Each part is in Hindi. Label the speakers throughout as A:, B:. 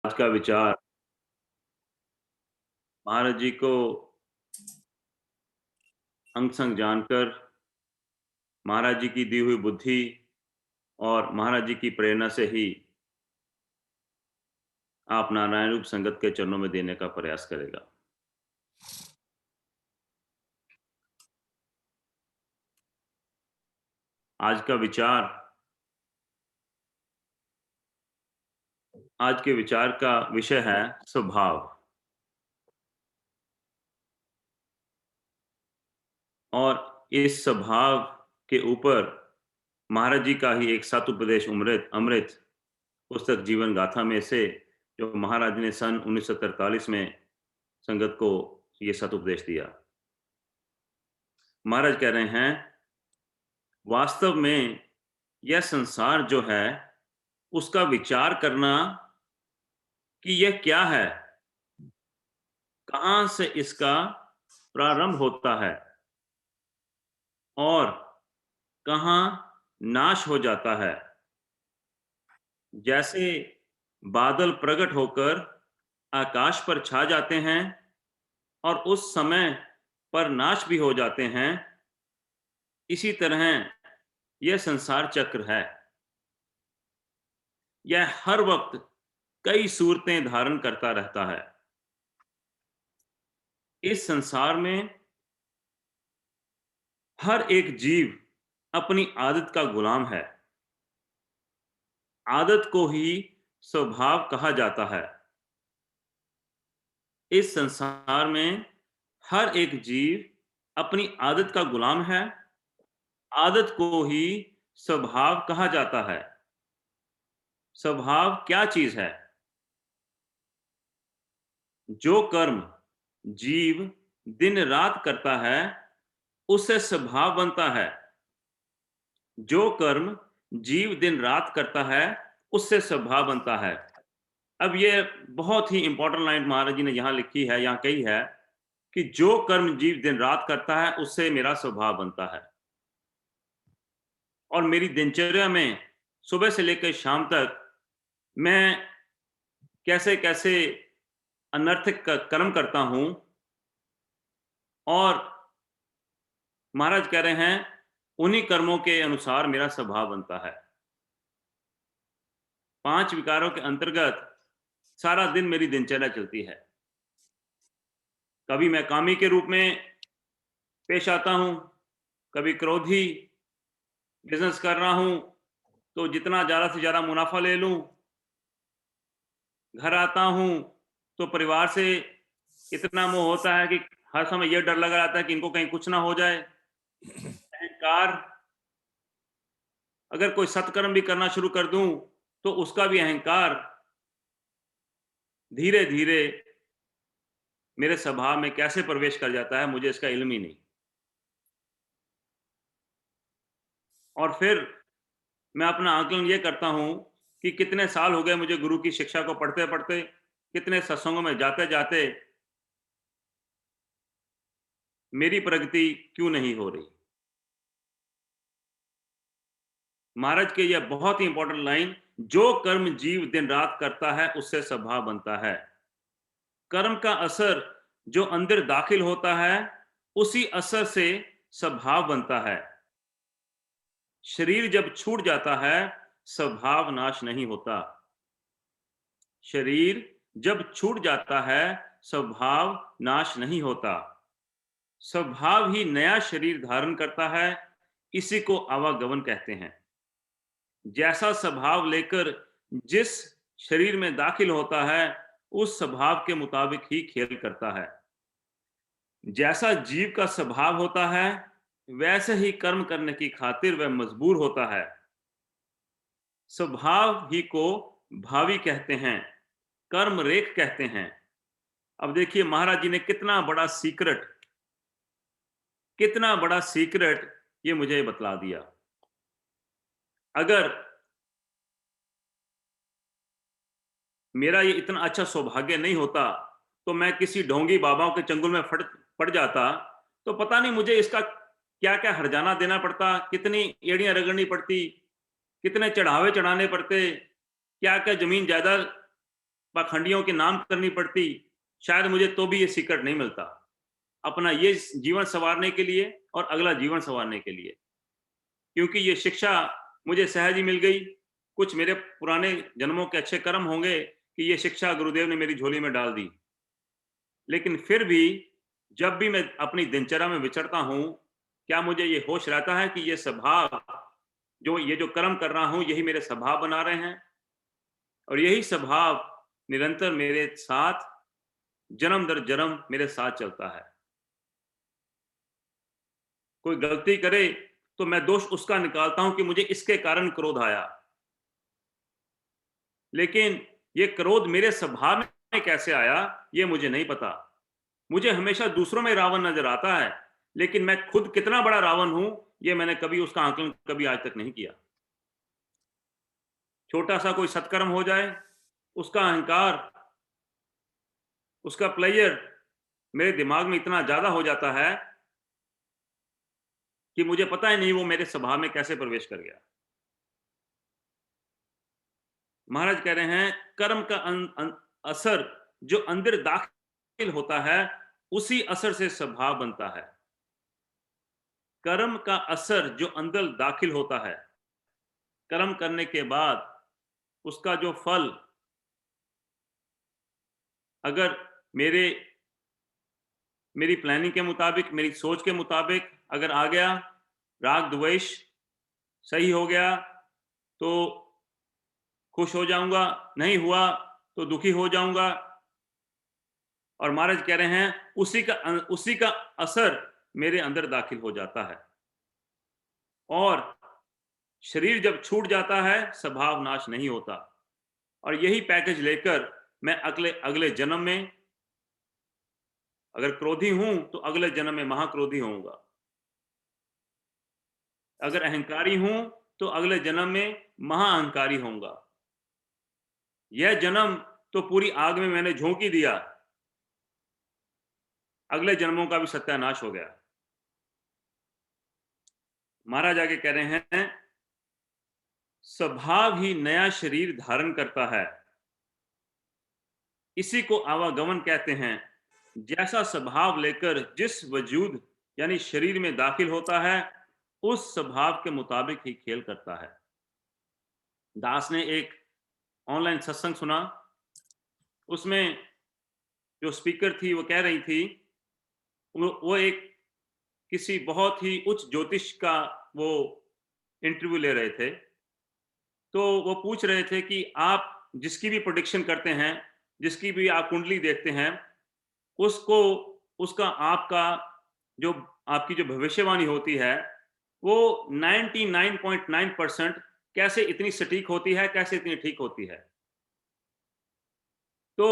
A: आज का विचार महाराज जी को अंग संग जानकर महाराज जी की दी हुई बुद्धि और महाराज जी की प्रेरणा से ही आप नारायण रूप संगत के चरणों में देने का प्रयास करेगा। आज के विचार का विषय है स्वभाव। और इस स्वभाव के ऊपर महाराज जी का ही एक सतुपदेश अमृत अमृत पुस्तक जीवन गाथा में से जो महाराज ने सन 1943 में संगत को ये सतुपदेश दिया। महाराज कह रहे हैं, वास्तव में यह संसार जो है उसका विचार करना कि यह क्या है, कहां से इसका प्रारंभ होता है और कहां नाश हो जाता है। जैसे बादल प्रकट होकर आकाश पर छा जाते हैं और उस समय पर नाश भी हो जाते हैं, इसी तरह यह संसार चक्र है। यह हर वक्त कई सूरतें धारण करता रहता है। इस संसार में हर एक जीव अपनी आदत का गुलाम है। आदत को ही स्वभाव कहा जाता है। इस संसार में हर एक जीव अपनी आदत का गुलाम है। आदत को ही स्वभाव कहा जाता है। स्वभाव क्या चीज है? जो कर्म जीव दिन रात करता है उससे स्वभाव बनता है। जो कर्म जीव दिन रात करता है उससे स्वभाव बनता है। अब ये बहुत ही इंपॉर्टेंट लाइन महाराज जी ने यहाँ लिखी है, यहाँ कही है कि जो कर्म जीव दिन रात करता है उससे मेरा स्वभाव बनता है। और मेरी दिनचर्या में सुबह से लेकर शाम तक मैं कैसे कैसे अनर्थक कर्म करता हूं, और महाराज कह रहे हैं उन्हीं कर्मों के अनुसार मेरा स्वभाव बनता है। 5 विकारों के अंतर्गत सारा दिन मेरी दिनचर्या चलती है। कभी मैं कामी के रूप में पेश आता हूं, कभी क्रोधी, बिजनेस कर रहा हूं तो जितना ज्यादा से ज्यादा मुनाफा ले लूं। घर आता हूं तो परिवार से इतना मोह होता है कि हर समय यह डर लगा रहता है कि इनको कहीं कुछ ना हो जाए। अहंकार, अगर कोई सत्कर्म भी करना शुरू कर दूं तो उसका भी अहंकार धीरे धीरे मेरे स्वभाव में कैसे प्रवेश कर जाता है, मुझे इसका इल्म ही नहीं। और फिर मैं अपना आकलन ये करता हूं कि कितने साल हो गए मुझे गुरु की शिक्षा को पढ़ते पढ़ते, कितने सत्संगों में जाते जाते मेरी प्रगति क्यों नहीं हो रही। महाराज के यह बहुत ही इंपॉर्टेंट लाइन, जो कर्म जीव दिन रात करता है उससे स्वभाव बनता है। कर्म का असर जो अंदर दाखिल होता है उसी असर से स्वभाव बनता है। शरीर जब छूट जाता है स्वभाव नाश नहीं होता। शरीर जब छूट जाता है स्वभाव नाश नहीं होता। स्वभाव ही नया शरीर धारण करता है, इसी को आवागमन कहते हैं। जैसा स्वभाव लेकर जिस शरीर में दाखिल होता है उस स्वभाव के मुताबिक ही खेल करता है। जैसा जीव का स्वभाव होता है वैसे ही कर्म करने की खातिर वह मजबूर होता है। स्वभाव ही को भावी कहते हैं, कर्म रेख कहते हैं। अब देखिए महाराज जी ने कितना बड़ा सीक्रेट ये मुझे बतला दिया। अगर मेरा ये इतना अच्छा सौभाग्य नहीं होता तो मैं किसी ढोंगी बाबाओं के चंगुल में पड़ जाता, तो पता नहीं मुझे इसका क्या क्या हर्जाना देना पड़ता, कितनी एड़ियां रगड़नी पड़ती, कितने चढ़ावे चढ़ाने पड़ते, क्या क्या जमीन जायदाद पाखंडियों के नाम करनी पड़ती, शायद मुझे तो भी ये सीक्रेट नहीं मिलता, अपना ये जीवन सँवारने के लिए और अगला जीवन सँवारने के लिए। क्योंकि ये शिक्षा मुझे सहज ही मिल गई। कुछ मेरे पुराने जन्मों के अच्छे कर्म होंगे कि ये शिक्षा गुरुदेव ने मेरी झोली में डाल दी। लेकिन फिर भी जब भी मैं अपनी दिनचर्या में विचरता हूँ, क्या मुझे ये होश रहता है कि ये स्वभाव, ये जो कर्म कर रहा हूँ, यही मेरे स्वभाव बना रहे हैं और यही स्वभाव निरंतर मेरे साथ जन्म दर जन्म मेरे साथ चलता है। कोई गलती करे तो मैं दोष उसका निकालता हूँ कि मुझे इसके कारण क्रोध आया। लेकिन ये क्रोध मेरे स्वभाव में कैसे आया, ये मुझे नहीं पता। मुझे हमेशा दूसरों में रावण नज़र आता है, लेकिन मैं खुद कितना बड़ा रावण हूँ, ये मैंने कभी उसका आकलन कभी आज तक नहीं किया। छोटा-सा कोई सत्कर्म हो जाए, उसका अहंकार, उसका प्लेज़र मेरे दिमाग में इतना ज़्यादा हो जाता है कि मुझे पता ही नहीं वो मेरे स्वभाव में कैसे प्रवेश कर गया। महाराज कह रहे हैं, कर्म का असर जो अंदर दाखिल होता है, उसी असर से स्वभाव बनता है। कर्म का असर जो अंदर दाखिल होता है, कर्म करने के बाद उसका जो फल अगर मेरे मेरी प्लानिंग के मुताबिक, मेरी सोच के मुताबिक अगर आ गया, राग द्वेष सही हो गया, तो खुश हो जाऊँगा, नहीं हुआ तो दुखी हो जाऊँगा। और महाराज कह रहे हैं, उसी का असर मेरे अंदर दाखिल हो जाता है और शरीर जब छूट जाता है, स्वभाव नाश नहीं होता और यही पैकेज लेकर मैं अगले अगले जन्म में अगर क्रोधी हूँ, तो अगले जन्म में महाक्रोधी होऊँगा। अगर अहंकारी हूँ, तो अगले जन्म में महाअहंकारी होऊँगा। यह जन्म तो पूरी आग में मैंने झोंक ही दिया, अगले जन्मों का भी सत्यानाश हो गया। महाराज आगे कह रहे हैं, स्वभाव ही नया शरीर धारण करता है, इसी को आवागमन कहते हैं। जैसा स्वभाव लेकर जिस वजूद यानी शरीर में दाखिल होता है, उस स्वभाव के मुताबिक ही खेल करता है। दास ने एक ऑनलाइन सत्संग सुना, उसमें जो स्पीकर थी वो कह रही थी, वो एक किसी बहुत ही उच्च ज्योतिष का वो इंटरव्यू ले रहे थे। तो वो पूछ रहे थे कि आप जिसकी भी प्रेडिक्शन करते हैं, जिसकी भी आप कुंडली देखते हैं, उसको उसका आपका जो आपकी जो भविष्यवाणी होती है, वो 99.9% कैसे इतनी सटीक होती है, कैसे इतनी ठीक होती है। तो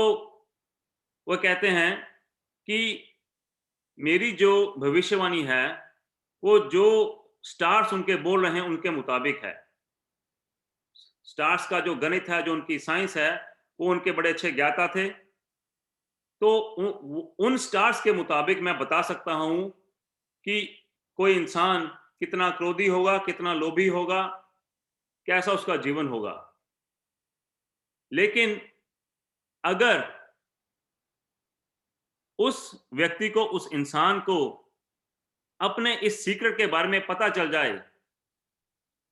A: वो कहते हैं कि मेरी जो भविष्यवाणी है, वो जो स्टार्स उनके बोल रहे हैं, उनके मुताबिक है। स्टार्स का जो गणित है, जो उनकी साइंस है, वो उनके बड़े अच्छे ज्ञाता थे। तो उन स्टार्स के मुताबिक मैं बता सकता हूँ कि कोई इंसान कितना क्रोधी होगा, कितना लोभी होगा, कैसा उसका जीवन होगा। लेकिन अगर उस व्यक्ति को, उस इंसान को अपने इस सीक्रेट के बारे में पता चल जाए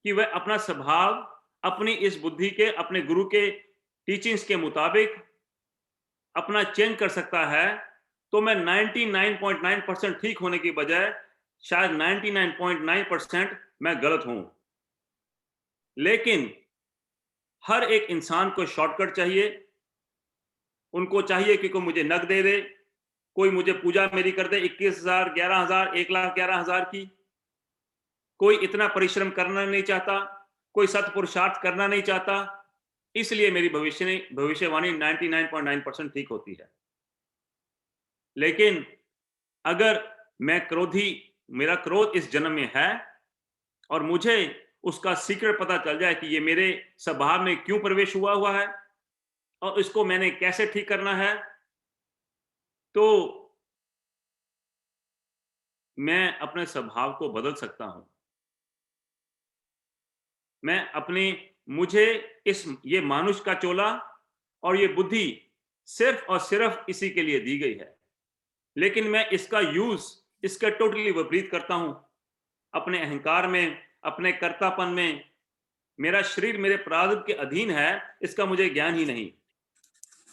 A: कि वह अपना स्वभाव अपनी इस बुद्धि के, अपने गुरु के टीचिंग्स के मुताबिक अपना चेंज कर सकता है, तो मैं 99.9% ठीक होने की बजाय शायद 99.9% मैं गलत हूं। लेकिन हर एक इंसान को शॉर्टकट चाहिए। उनको चाहिए कि कोई मुझे नक दे दे, कोई मुझे पूजा मेरी कर दे 21,000, 11,000, 1,11,000 की। कोई इतना परिश्रम करना नहीं चाहता, कोई सत्पुरुषार्थ करना नहीं चाहता, इसलिए मेरी भविष्यवाणी 99.9% ठीक होती है। लेकिन अगर मैं क्रोधी, मेरा क्रोध इस जन्म में है और मुझे उसका सीक्रेट पता चल जाए कि ये मेरे स्वभाव में क्यों प्रवेश हुआ हुआ है और इसको मैंने कैसे ठीक करना है, तो मैं अपने स्वभाव को बदल सकता हूं। मैं अपनी मुझे इस ये मानुष का चोला और ये बुद्धि सिर्फ और सिर्फ इसी के लिए दी गई है। लेकिन मैं इसका यूज इसका टोटली विपरीत करता हूं। अपने अहंकार में, अपने कर्तापन में, मेरा शरीर मेरे प्रारब्ध के अधीन है, इसका मुझे ज्ञान ही नहीं।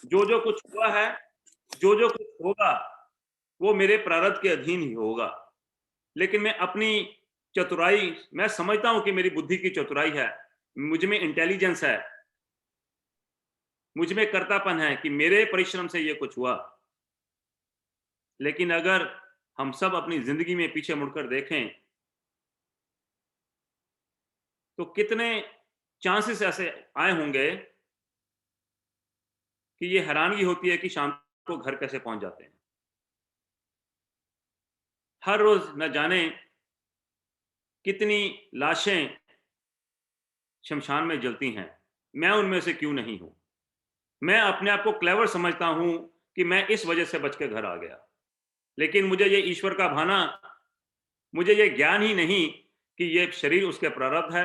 A: जो जो कुछ हुआ है, जो जो कुछ होगा, वो मेरे प्रारब्ध के अधीन ही होगा। लेकिन मैं अपनी चतुराई, मैं समझता हूं कि मेरी बुद्धि की चतुराई है, मुझ में इंटेलिजेंस है, मुझ में कर्तापन है कि मेरे परिश्रम से ये कुछ हुआ। लेकिन अगर हम सब अपनी जिंदगी में पीछे मुड़कर देखें, तो कितने चांसेस ऐसे आए होंगे कि ये हैरानगी होती है कि शाम को घर कैसे पहुंच जाते हैं। हर रोज न जाने कितनी लाशें शमशान में जलती हैं। मैं उनमें से क्यों नहीं हूं? मैं अपने आप को क्लेवर समझता हूं कि मैं इस वजह से बच के घर आ गया। लेकिन मुझे ये ईश्वर का भाना, मुझे ये ज्ञान ही नहीं कि ये शरीर उसके प्रारब्ध है,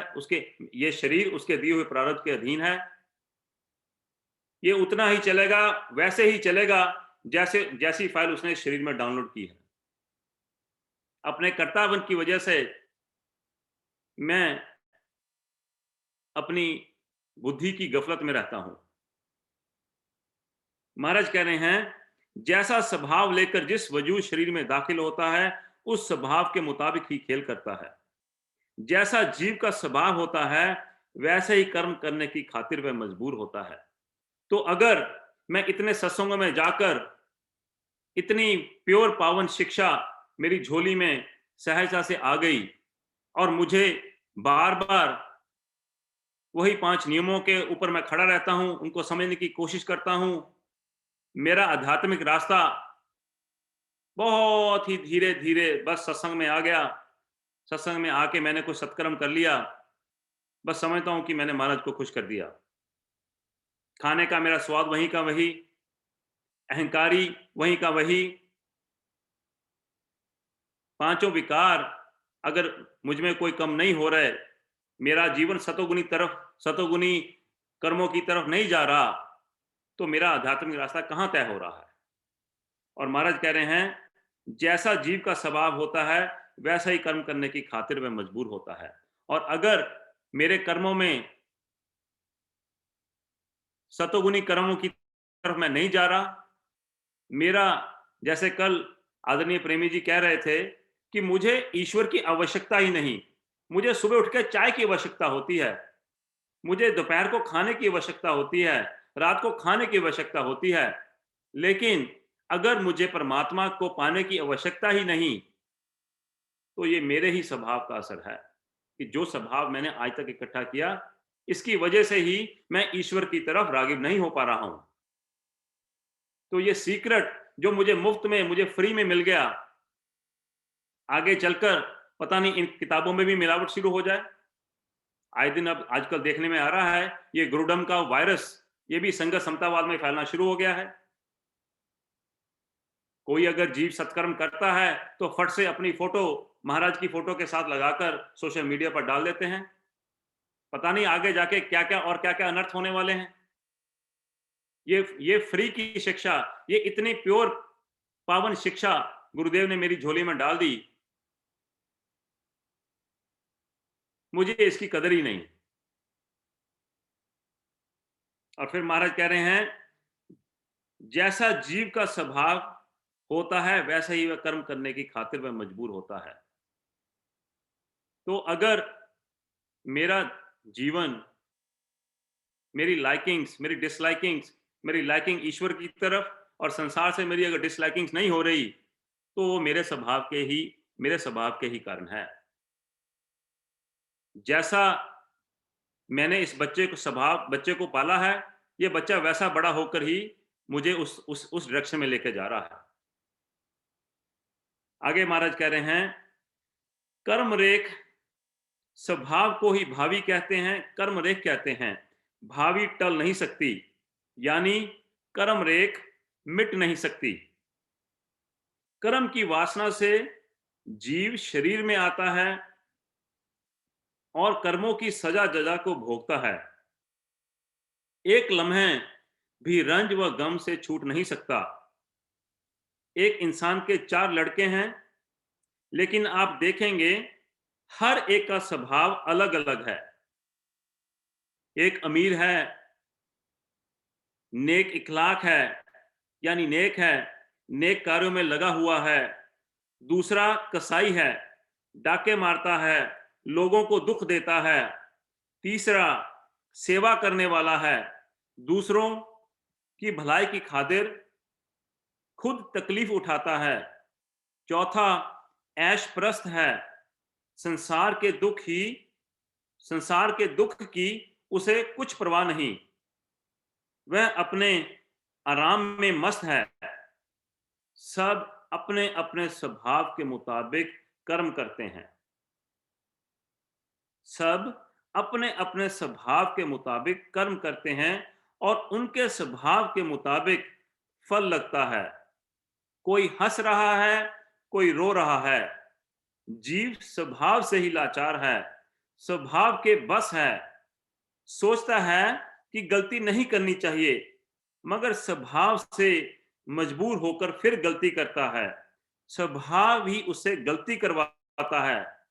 A: ये शरीर उसके दिए हुए प्रारब्ध के अधीन है। ये उतना ही चलेगा, वैसे ही चलेगा जैसी फाइल उसने शरीर में डाउनलोड की है। अपने कर्तापन की वजह से मैं अपनी बुद्धि की गफलत में रहता हूं। महाराज कह रहे हैं, जैसा स्वभाव लेकर जिस वजूद शरीर में दाखिल होता है, उस स्वभाव के मुताबिक ही खेल करता है। जैसा जीव का स्वभाव होता है, वैसे ही कर्म करने की खातिर वह मजबूर होता है। तो अगर मैं इतने सत्संगों में जाकर इतनी प्योर पावन शिक्षा मेरी झोली में सहजता से आ गई और मुझे बार बार वही 5 नियमों के ऊपर मैं खड़ा रहता हूं, उनको समझने की कोशिश करता हूं, मेरा आध्यात्मिक रास्ता बहुत ही धीरे धीरे बस सत्संग में आ गया, सत्संग में आके मैंने कुछ सत्कर्म कर लिया, बस समझता हूं कि मैंने महाराज को खुश कर दिया। खाने का मेरा स्वाद वहीं का वही, अहंकारी वहीं का वही, पांचों विकार अगर मुझ में कोई कम नहीं हो रहे, मेरा जीवन सतोगुनी कर्मों की तरफ नहीं जा रहा, तो मेरा आध्यात्मिक रास्ता कहां तय हो रहा है? और महाराज कह रहे हैं, जैसा जीव का स्वभाव होता है, वैसा ही कर्म करने की खातिर वह मजबूर होता है। और अगर मेरे कर्मों में सतोगुनी कर्मों की तरफ मैं नहीं जा रहा, मेरा, जैसे कल आदरणीय प्रेमी जी कह रहे थे कि मुझे ईश्वर की आवश्यकता ही नहीं, मुझे सुबह उठ के चाय की आवश्यकता होती है, मुझे दोपहर को खाने की आवश्यकता होती है, रात को खाने की आवश्यकता होती है। लेकिन अगर मुझे परमात्मा को पाने की आवश्यकता ही नहीं, तो ये मेरे ही स्वभाव का असर है कि जो स्वभाव मैंने आज तक इकट्ठा किया, इसकी वजह से ही मैं ईश्वर की तरफ रागिब नहीं हो पा रहा हूं। तो ये सीक्रेट जो मुझे मुफ्त में, मुझे फ्री में मिल गया, आगे चलकर पता नहीं इन किताबों में भी मिलावट शुरू हो जाए। आए दिन अब आजकल देखने में आ रहा है, ये गुरुडम का वायरस, ये भी संघ समतावाद में फैलना शुरू हो गया है। कोई अगर जीव सत्कर्म करता है तो फट से अपनी फोटो महाराज की फोटो के साथ लगाकर सोशल मीडिया पर डाल देते हैं। पता नहीं आगे जाके क्या क्या और क्या क्या अनर्थ होने वाले हैं। ये फ्री की शिक्षा, ये इतनी प्योर पावन शिक्षा गुरुदेव ने मेरी झोली में डाल दी, मुझे इसकी कदर ही नहीं। और फिर महाराज कह रहे हैं, जैसा जीव का स्वभाव होता है, वैसा ही वह कर्म करने की खातिर वह मजबूर होता है। तो अगर मेरा जीवन, मेरी लाइकिंग्स, मेरी डिसलाइकिंग्स, मेरी लाइकिंग ईश्वर की तरफ और संसार से मेरी अगर डिसलाइकिंग्स नहीं हो रही, तो वो मेरे स्वभाव के ही कारण है। जैसा मैंने इस बच्चे को पाला है, ये बच्चा वैसा बड़ा होकर ही मुझे उस डायरेक्शन में लेके जा रहा है। आगे महाराज कह रहे हैं, कर्म रेख स्वभाव को ही भावी कहते हैं, कर्म रेख कहते हैं। भावी टल नहीं सकती, यानी कर्म रेख मिट नहीं सकती। कर्म की वासना से जीव शरीर में आता है और कर्मों की सजा जजा को भोगता है। एक लम्हे भी रंज व गम से छूट नहीं सकता। एक इंसान के 4 लड़के हैं, लेकिन आप देखेंगे हर एक का स्वभाव अलग-अलग है। एक अमीर है, नेक इखलाक है, यानी नेक है, नेक कार्यों में लगा हुआ है। दूसरा कसाई है, डाके मारता है, लोगों को दुख देता है। तीसरा सेवा करने वाला है, दूसरों की भलाई की खातिर खुद तकलीफ उठाता है। चौथा ऐश प्रस्त है, संसार के दुख ही संसार के दुख की उसे कुछ परवाह नहीं, वह अपने आराम में मस्त है। सब अपने अपने स्वभाव के मुताबिक कर्म करते हैं। सब अपने अपने स्वभाव के मुताबिक कर्म करते हैं और उनके स्वभाव के मुताबिक फल लगता है। कोई हंस रहा है, कोई रो रहा है। जीव स्वभाव से ही लाचार है, स्वभाव के बस है। सोचता है कि गलती नहीं करनी चाहिए, मगर स्वभाव से मजबूर होकर फिर गलती करता है। स्वभाव ही उसे गलती करवाता है।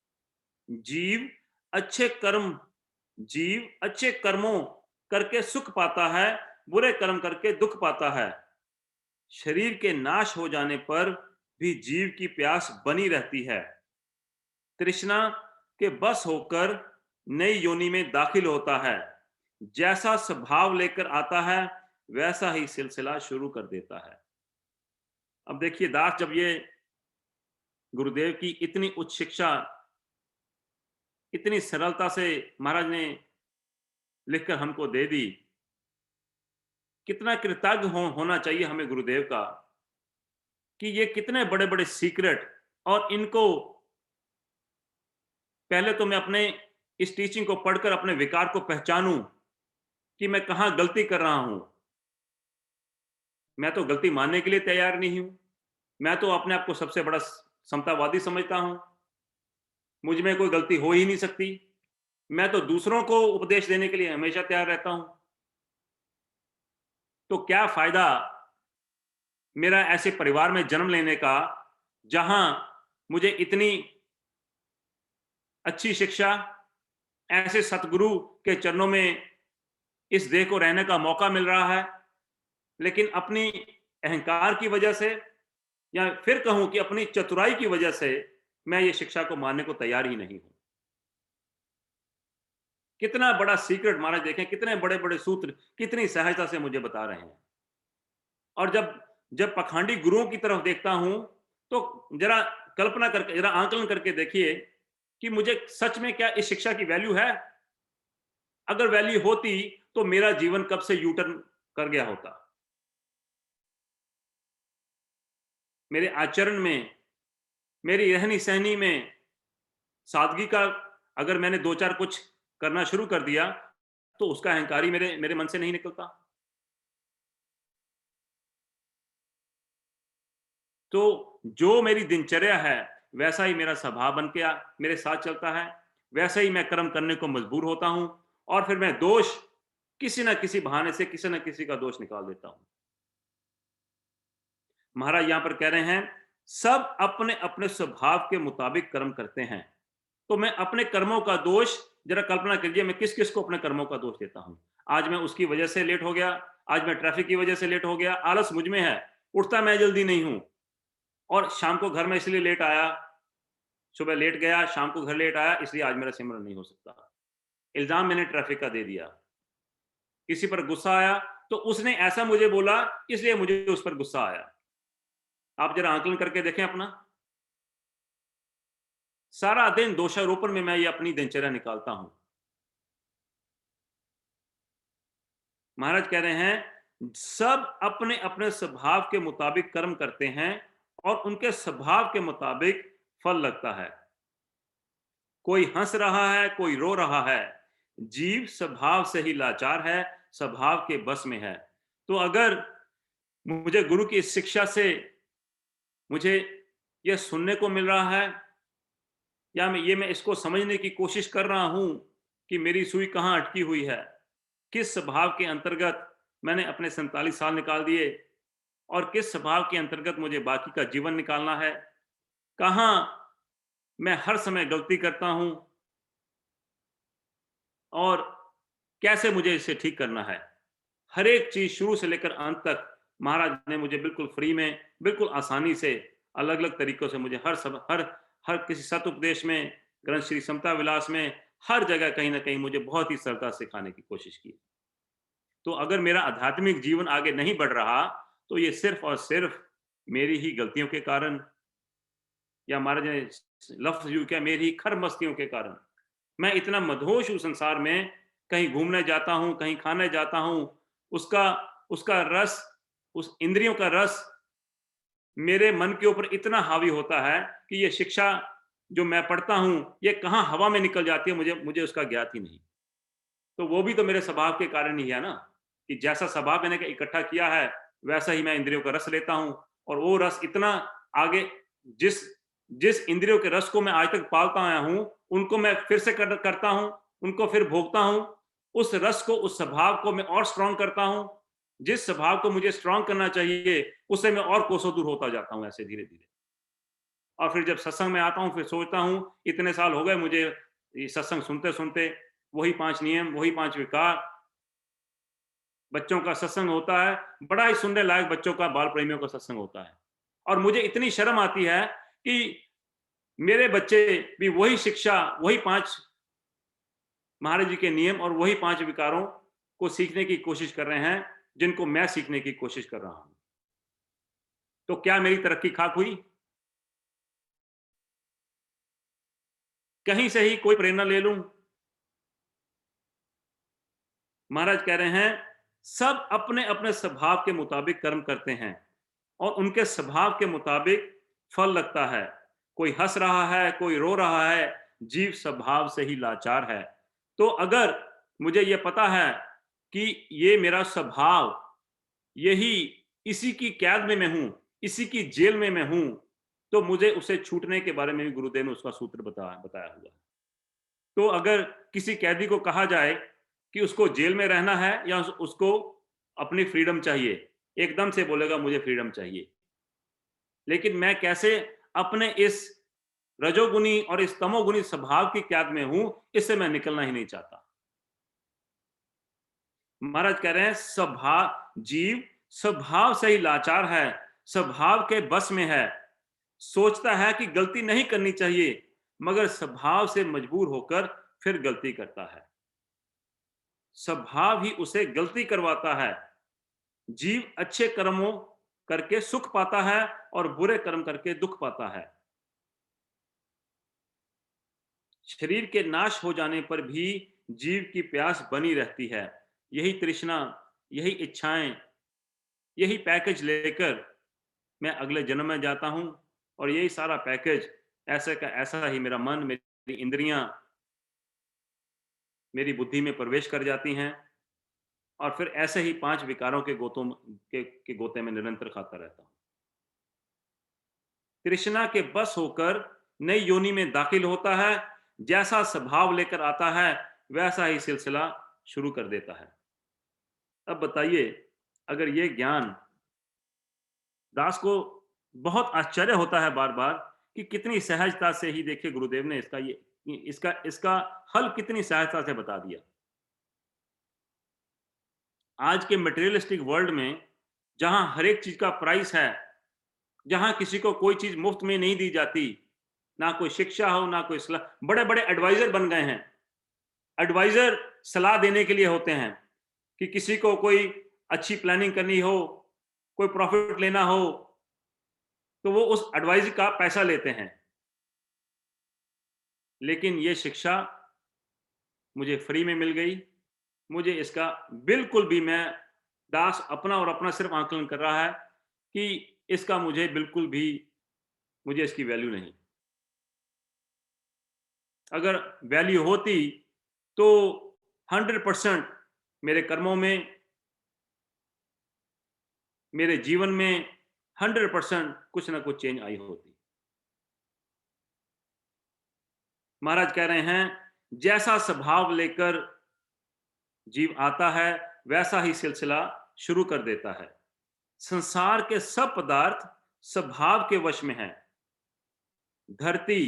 A: जीव अच्छे कर्म जीव अच्छे कर्मों करके सुख पाता है, बुरे कर्म करके दुख पाता है। शरीर के नाश हो जाने पर भी जीव की प्यास बनी रहती है। तृष्णा के बस होकर नई योनि में दाखिल होता है। जैसा स्वभाव लेकर आता है, वैसा ही सिलसिला शुरू कर देता है। अब देखिए, दास जब ये गुरुदेव की इतनी उच्च शिक्षा इतनी सरलता से महाराज ने लिखकर हमको दे दी, कितना कृतज्ञ होना चाहिए हमें गुरुदेव का, कि ये कितने बड़े-बड़े सीक्रेट, और इनको पहले तो मैं अपने इस टीचिंग को पढ़कर अपने विकार को पहचानूं कि मैं कहां गलती कर रहा हूं। मैं तो गलती मानने के लिए तैयार नहीं हूं। मैं तो अपने आप को सबसे बड़ा समतावादी समझता हूं। मुझ में कोई गलती हो ही नहीं सकती। मैं तो दूसरों को उपदेश देने के लिए हमेशा तैयार रहता हूं। तो क्या फायदा मेरा ऐसे परिवार में जन्म लेने का, जहां मुझे इतनी अच्छी शिक्षा, ऐसे सतगुरु के चरणों में इस देह को रहने का मौका मिल रहा है, लेकिन अपनी अहंकार की वजह से, या फिर कहूं कि अपनी चतुराई की वजह से, मैं ये शिक्षा को मानने को तैयार ही नहीं हूं। कितना बड़ा सीक्रेट महाराज देखें, कितने बड़े-बड़े सूत्र कितनी सहजता से मुझे बता रहे हैं। और जब जब पखंडी गुरुओं की तरफ देखता हूं, तो जरा कल्पना करके, जरा आंकलन करके देखिए कि मुझे सच में क्या इस शिक्षा की वैल्यू है? अगर वैल्यू होती तो मेरा जीवन कब से यू टर्न कर गया होता। मेरे आचरण में, मेरी रहनी-सहनी में सादगी का अगर मैंने 2-4 कुछ करना शुरू कर दिया, तो उसका अहंकार ही मेरे मेरे मन से नहीं निकलता। तो जो मेरी दिनचर्या है, वैसा ही मेरा स्वभाव बन के मेरे साथ चलता है, वैसे ही मैं कर्म करने को मजबूर होता हूं, और फिर मैं दोष किसी न किसी बहाने से किसी न किसी का दोष निकाल देता हूं। महाराज यहां पर कह रहे हैं, सब अपने अपने स्वभाव के मुताबिक कर्म करते हैं। तो मैं अपने कर्मों का दोष, जरा कल्पना कीजिए, मैं किस किस को अपने कर्मों का दोष देता हूं। आज मैं उसकी वजह से लेट हो गया, आज मैं ट्रैफिक की वजह से लेट हो गया, आलस मुझ में है, उठता मैं जल्दी नहीं हूं, और शाम को घर में इसलिए लेट आया, सुबह लेट गया, शाम को घर लेट आया, इसलिए आज मेरा सिमरन नहीं हो सकता। इल्जाम मैंने ट्रैफिक का दे दिया। किसी पर गुस्सा आया, तो उसने ऐसा मुझे बोला, इसलिए मुझे उस पर गुस्सा आया। आप जरा आंकलन करके देखें अपना। सारा दिन दोषारोपण में मैं ये अपनी दिनचर्या निकालता हूं। महाराज कह रहे हैं, सब अपने अपने स्वभाव के मुताबिक कर्म करते हैं और उनके स्वभाव के मुताबिक फल लगता है। कोई हंस रहा है, कोई रो रहा है। जीव स्वभाव से ही लाचार है, स्वभाव के बस में है। तो अगर मुझे गुरु की इस शिक्षा से मुझे यह सुनने को मिल रहा है, या मैं इसको समझने की कोशिश कर रहा हूं कि मेरी सुई कहां अटकी हुई है, किस स्वभाव के अंतर्गत मैंने अपने 47 साल निकाल दिए और किस स्वभाव के अंतर्गत मुझे बाकी का जीवन निकालना है, कहाँ मैं हर समय गलती करता हूँ और कैसे मुझे इसे ठीक करना है। हर एक चीज़ शुरू से लेकर अंत तक महाराज ने मुझे बिल्कुल फ्री में, बिल्कुल आसानी से, अलग-अलग तरीकों से मुझे हर हर किसी सतुपदेश में, ग्रंथ श्री समता विलास में, हर जगह कहीं न कहीं मुझे बहुत ही सरलता से सिखाने की कोशिश की। तो अगर मेरा आध्यात्मिक जीवन आगे नहीं बढ़ रहा, तो ये सिर्फ़ और सिर्फ़ मेरी ही गलतियों के कारण, या महाराज ने लफ्ज़ यूँ किया, मेरी ही खरमस्तियों के कारण। मैं इतना मदहोश हूँ संसार में, कहीं घूमने जाता हूँ, कहीं खाने जाता हूँ, उसका उसका रस, उस इंद्रियों का रस मेरे मन के ऊपर इतना हावी होता है कि ये शिक्षा जो मैं पढ़ता हूँ, ये कहाँ हवा में निकल जाती है, मुझे मुझे उसका ज्ञात ही नहीं। तो वो भी तो मेरे स्वभाव के कारण ही है ना, कि जैसा स्वभाव मैंने इकट्ठा किया है, वैसा ही मैं इंद्रियों का रस लेता हूँ, और वो रस इतना आगे, जिस जिस इंद्रियों के रस को मैं आज तक पालता आया हूँ, उनको मैं फिर से करता हूँ, उनको फिर भोगता हूँ। उस रस को, उस स्वभाव को मैं और स्ट्रॉन्ग करता हूँ। जिस स्वभाव को मुझे स्ट्रॉन्ग करना चाहिए, उससे मैं और कोसों दूर होता जाता हूँ ऐसे धीरे-धीरे। और फिर जब सत्संग में आता हूँ, फिर सोचता हूँ, इतने साल हो गए मुझे ये सत्संग सुनते-सुनते, वही 5 नियम, वही 5 विकार, बच्चों का सत्संग होता है, बड़ा ही सुनने लायक बच्चों का, बाल प्रेमियों का सत्संग होता है। और मुझे इतनी शर्म आती है कि मेरे बच्चे भी वही शिक्षा, वही 5 महाराज जी के नियम और वही 5 विकारों को सीखने की कोशिश कर रहे हैं, जिनको मैं सीखने की कोशिश कर रहा हूँ। तो क्या मेरी तरक्की खाक हुई? कहीं से ही कोई प्रेरणा ले लूँ? महाराज कह रहे हैं, सब अपने-अपने स्वभाव के मुताबिक कर्म करते हैं और उनके स्वभाव के मुताबिक फल लगता है। कोई हँस रहा है, कोई रो रहा है, जीव स्वभाव से ही लाचार है। तो अगर मुझे ये पता है कि ये मेरा स्वभाव, यही, इसी की कैद में मैं हूँ, इसी की जेल में मैं हूँ, तो मुझे उसे छूटने के बारे में भी गुरुदेव ने उसका सूत्र बताया हुआ है। तो अगर किसी कैदी को कहा जाए कि उसको जेल में रहना है या उसको अपनी फ्रीडम चाहिए, एकदम से बोलेगा मुझे फ्रीडम चाहिए। लेकिन मैं कैसे अपने इस रजोगुनी और इस तमोगुनी स्वभाव की कैद में हूँ, इससे मैं निकलना ही नहीं चाहता। महाराज कह रहे हैं, जीव स्वभाव से ही लाचार है, स्वभाव के बस में है। सोचता है कि गलती नहीं करनी चाहिए, मगर स्वभाव से मजबूर होकर फिर गलती करता है। स्वभाव ही उसे गलती करवाता है। जीव अच्छे कर्मों करके सुख पाता है और बुरे कर्म करके दुख पाता है। शरीर के नाश हो जाने पर भी जीव की प्यास बनी रहती है। यही तृष्णा, यही इच्छाएं, यही पैकेज लेकर मैं अगले जन्म में जाता हूं, और यही सारा पैकेज, ऐसा का ऐसा ही मेरा मन, मेरी इंद्रियां, मेरी बुद्धि में प्रवेश कर जाती हैं, और फिर ऐसे ही 5 विकारों के गोते में निरंतर खाता रहता हूँ। तृष्णा के बस होकर नई योनि में दाखिल होता है, जैसा स्वभाव लेकर आता है, वैसा ही सिलसिला शुरू कर देता है। अब बताइए, अगर ये ज्ञान दास को, बहुत आश्चर्य होता है बार-बार कि कितनी सहजता से ही, देखिए गुरुदेव ने इसका इसका हल कितनी सहजता से बता दिया। आज के मटेरियलिस्टिक वर्ल्ड में, जहां हर एक चीज का प्राइस है, जहां किसी को कोई चीज मुफ्त में नहीं दी जाती, ना कोई शिक्षा हो, ना कोई सलाह, बड़े-बड़े एडवाइजर बन गए हैं। एडवाइजर सलाह देने के लिए होते हैं, कि किसी को कोई अच्छी प्लानिंग करनी हो, कोई प्रॉफिट लेना हो, तो वो उस एडवाइस का पैसा लेते हैं। लेकिन ये शिक्षा मुझे फ्री में मिल गई। मुझे इसका बिल्कुल भी, मैं दास अपना और अपना सिर्फ आकलन कर रहा है कि इसका मुझे बिल्कुल भी, मुझे इसकी वैल्यू नहीं। अगर वैल्यू होती तो 100% मेरे कर्मों में, मेरे जीवन में 100% कुछ ना कुछ चेंज आई होती। महाराज कह रहे हैं, जैसा स्वभाव लेकर जीव आता है, वैसा ही सिलसिला शुरू कर देता है। संसार के सब पदार्थ स्वभाव के वश में हैं। धरती,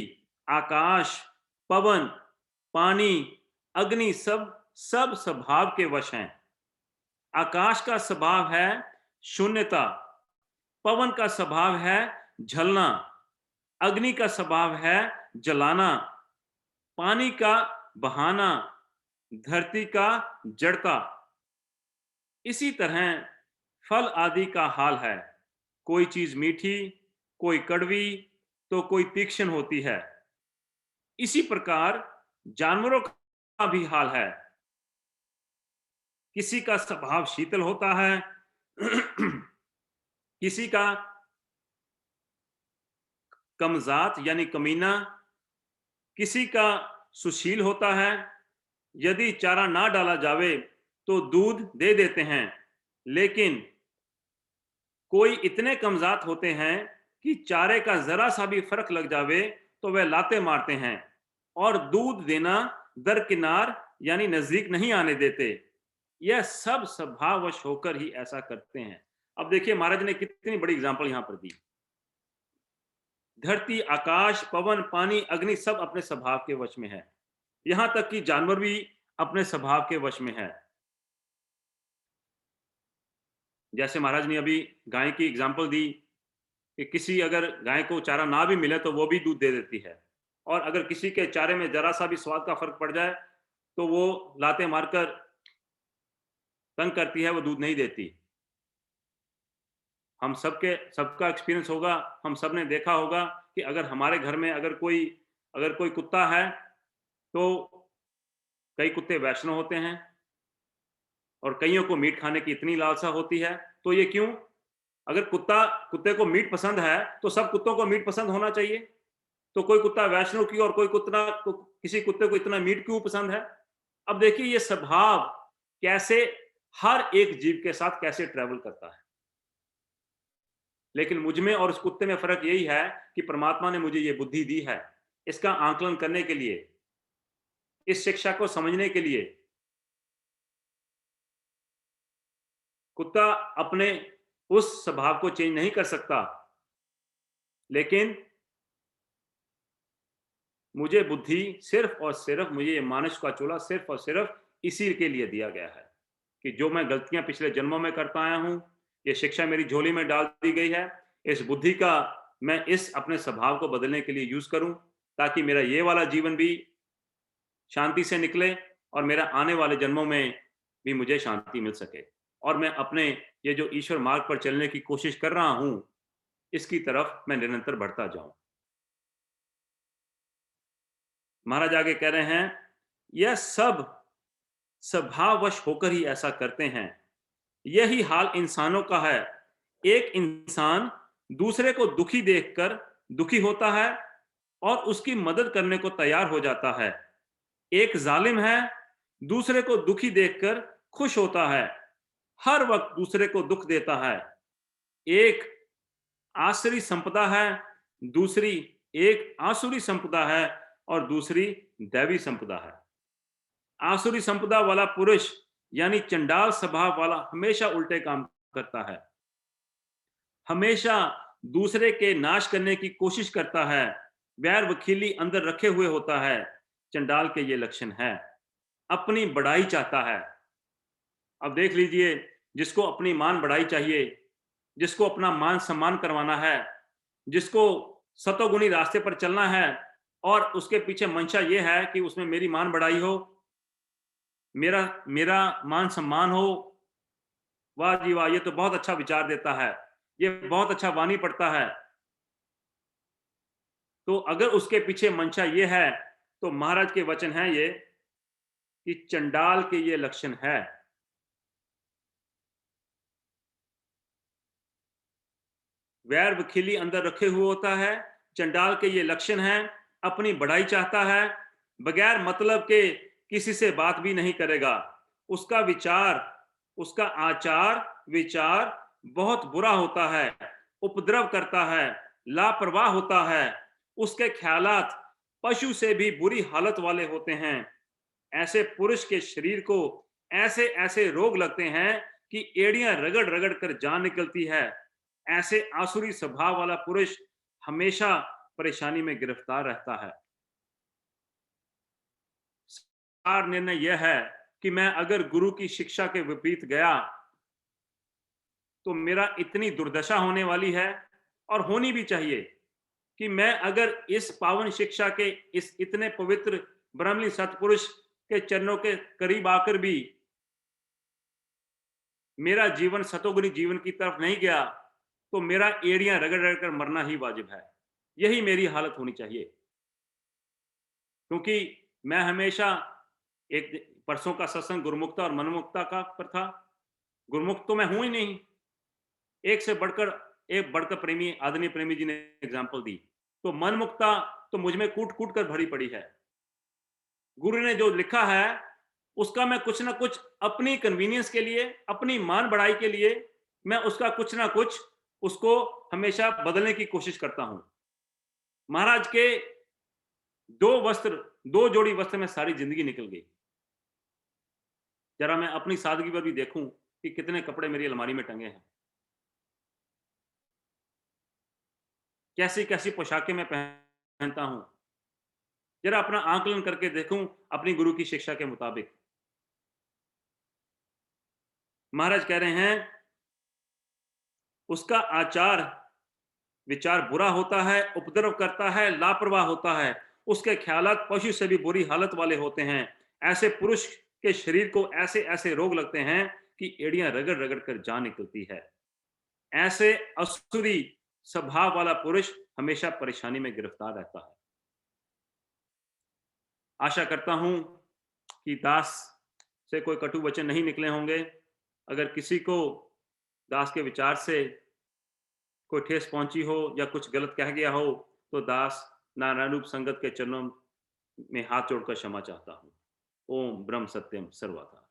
A: आकाश, पवन, पानी, अग्नि सब सब स्वभाव के वश हैं। आकाश का स्वभाव है शून्यता, पवन का स्वभाव है झलना, अग्नि का स्वभाव है जलाना, पानी का बहाना, धरती का जड़ता। इसी तरह फल आदि का हाल है। कोई चीज मीठी, कोई कड़वी, तो कोई तीक्ष्ण होती है। इसी प्रकार जानवरों का भी हाल है। किसी का स्वभाव शीतल होता है, किसी का कमजात यानी कमीना, किसी का सुशील होता है। यदि चारा ना डाला जावे तो दूध दे देते हैं, लेकिन कोई इतने कमजात होते हैं कि चारे का जरा सा भी फर्क लग जावे तो वह लाते मारते हैं और दूध देना दरकिनार यानी नजदीक नहीं आने देते। यह सब स्वभाववश होकर ही ऐसा करते हैं। अब देखिए महाराज ने कितनी बड़ी एग्जांपल यहां पर दी। धरती, आकाश, पवन, पानी, अग्नि सब अपने स्वभाव के वश में है। यहां तक कि जानवर भी अपने स्वभाव के वश में है। जैसे महाराज ने अभी गाय की एग्जांपल दी कि किसी अगर गाय को चारा ना भी मिले तो वो भी दूध दे देती है, और अगर किसी के चारे में जरा सा भी स्वाद का फर्क पड़ जाए तो वो लाते मारकर तंग करती है, वो दूध नहीं देती। हम सबका एक्सपीरियंस होगा, हम सब ने देखा होगा कि अगर हमारे घर में अगर कोई कुत्ता है तो कई कुत्ते वैष्णव होते हैं और कईयों को मीट खाने की इतनी लालसा होती है। तो ये क्यों? अगर कुत्ते को मीट पसंद है तो सब कुत्तों को मीट पसंद होना चाहिए। तो कोई कुत्ता वैष्णव क्यों और किसी कुत्ते को इतना मीट क्यों पसंद है? अब देखिए ये स्वभाव कैसे हर एक जीव के साथ कैसे ट्रेवल करता है। लेकिन मुझ में और उस कुत्ते में फर्क यही है कि परमात्मा ने मुझे ये बुद्धि दी है, इसका आकलन करने के लिए, इस शिक्षा को समझने के लिए। कुत्ता अपने उस स्वभाव को चेंज नहीं कर सकता, लेकिन मुझे बुद्धि सिर्फ और सिर्फ, मुझे ये मानस का चूल्हा सिर्फ और सिर्फ इसी के लिए दिया गया है कि जो मैं गलतियां पिछले जन्मों में करता आया हूं, ये शिक्षा मेरी झोली में डाल दी गई है। इस बुद्धि का मैं इस अपने स्वभाव को बदलने के लिए यूज करूं, ताकि मेरा ये वाला जीवन भी शांति से निकले और मेरा आने वाले जन्मों में भी मुझे शांति मिल सके, और मैं अपने ये जो ईश्वर मार्ग पर चलने की कोशिश कर रहा हूं, इसकी तरफ मैं निरंतर बढ़ता जाऊं। महाराज आगे कह रहे हैं, यह सब स्वभाववश होकर ही ऐसा करते हैं। यही हाल इंसानों का है। एक इंसान दूसरे को दुखी देखकर दुखी होता है और उसकी मदद करने को तैयार हो जाता है। एक जालिम है, दूसरे को दुखी देखकर खुश होता है, हर वक्त दूसरे को दुख देता है। एक आसुरी संपदा है, दूसरी एक आसुरी संपदा है और दूसरी दैवी संपदा है। आसुरी संपदा वाला पुरुष यानी चंडाल स्वभाव वाला हमेशा उल्टे काम करता है, हमेशा दूसरे के नाश करने की कोशिश करता है, वैर वकीली अंदर रखे हुए होता है। चंडाल के ये लक्षण है। अपनी बड़ाई चाहता है। अब देख लीजिए, जिसको अपनी मान बढ़ाई चाहिए, जिसको अपना मान सम्मान करवाना है, जिसको सतोगुणी रास्ते पर चलना है, और उसके पीछे मंशा ये है कि उसमें मेरी मान बढ़ाई हो, मेरा मेरा मान सम्मान हो। वाह जी वाह, ये तो बहुत अच्छा विचार देता है, ये बहुत अच्छा वाणी पढ़ता है। तो अगर उसके पीछे मंशा ये है, तो महाराज के वचन है ये कि चंडाल के ये लक्षण है। वैर वखीली अंदर रखे हुए होता है। चंडाल के ये लक्षण हैं। अपनी बढ़ाई चाहता है, बगैर मतलब के किसी से बात भी नहीं करेगा। उसका विचार, उसका आचार विचार बहुत बुरा होता है, उपद्रव करता है, लापरवाह होता है। उसके ख्यालात पशु से भी बुरी हालत वाले होते हैं। ऐसे पुरुष के शरीर को ऐसे ऐसे रोग लगते हैं कि एड़ियां रगड़ रगड़ कर जान निकलती है। ऐसे आसुरी स्वभाव वाला पुरुष हमेशा परेशानी में गिरफ्तार रहता है। सार निर्णय यह है कि मैं अगर गुरु की शिक्षा के विपरीत गया तो मेरा इतनी दुर्दशा होने वाली है, और होनी भी चाहिए, कि मैं अगर इस पावन शिक्षा के इस इतने पवित्र ब्रह्मली सतपुरुष के चरणों के करीब आकर भी मेरा जीवन सतोगुनी जीवन की तरफ नहीं गया, तो मेरा एड़ियां रगड़ रगड़ कर मरना ही वाजिब है। यही मेरी हालत होनी चाहिए। क्योंकि मैं हमेशा एक परसों का सत्संग गुरुमुखता और मनमुक्ता का पर था। गुरुमुख तो मैं हूं ही नहीं। एक से बढ़कर एक बढ़कर प्रेमी, आदरणीय प्रेमी जी ने एग्जाम्पल दी। तो मनमुक्ता तो मुझ में कूट कूट कर भरी पड़ी है। गुरु ने जो लिखा है उसका मैं कुछ ना कुछ अपनी कन्वीनियंस के लिए, अपनी मान बढ़ाई के लिए, मैं उसका कुछ ना कुछ उसको हमेशा बदलने की कोशिश करता हूं। महाराज के दो जोड़ी वस्त्र में सारी जिंदगी निकल गई। जरा मैं अपनी सादगी पर भी देखूं कि कितने कपड़े मेरी अलमारी में टंगे हैं, कैसी कैसी पोशाकें मैं पहनता हूं। जरा अपना आंकलन करके देखूं अपनी गुरु की शिक्षा के मुताबिक। महाराज कह रहे हैं, उसका आचार विचार बुरा होता है, उपद्रव करता है, लापरवाह होता है। उसके ख्यालात पशु से भी बुरी हालत वाले होते हैं। ऐसे पुरुष के शरीर को ऐसे ऐसे रोग लगते हैं कि एड़ियां रगड़ रगड़ कर जान निकलती है। ऐसे असुरी स्वभाव वाला पुरुष हमेशा परेशानी में गिरफ्तार रहता है। आशा करता हूं कि दास से कोई कटु वचन नहीं निकले होंगे। अगर किसी को दास के विचार से कोई ठेस पहुंची हो या कुछ गलत कह गया हो, तो दास नारायण रूप संगत के चरणों में हाथ जोड़कर क्षमा चाहता हूं। ओम ब्रह्म सत्यम सर्वथा।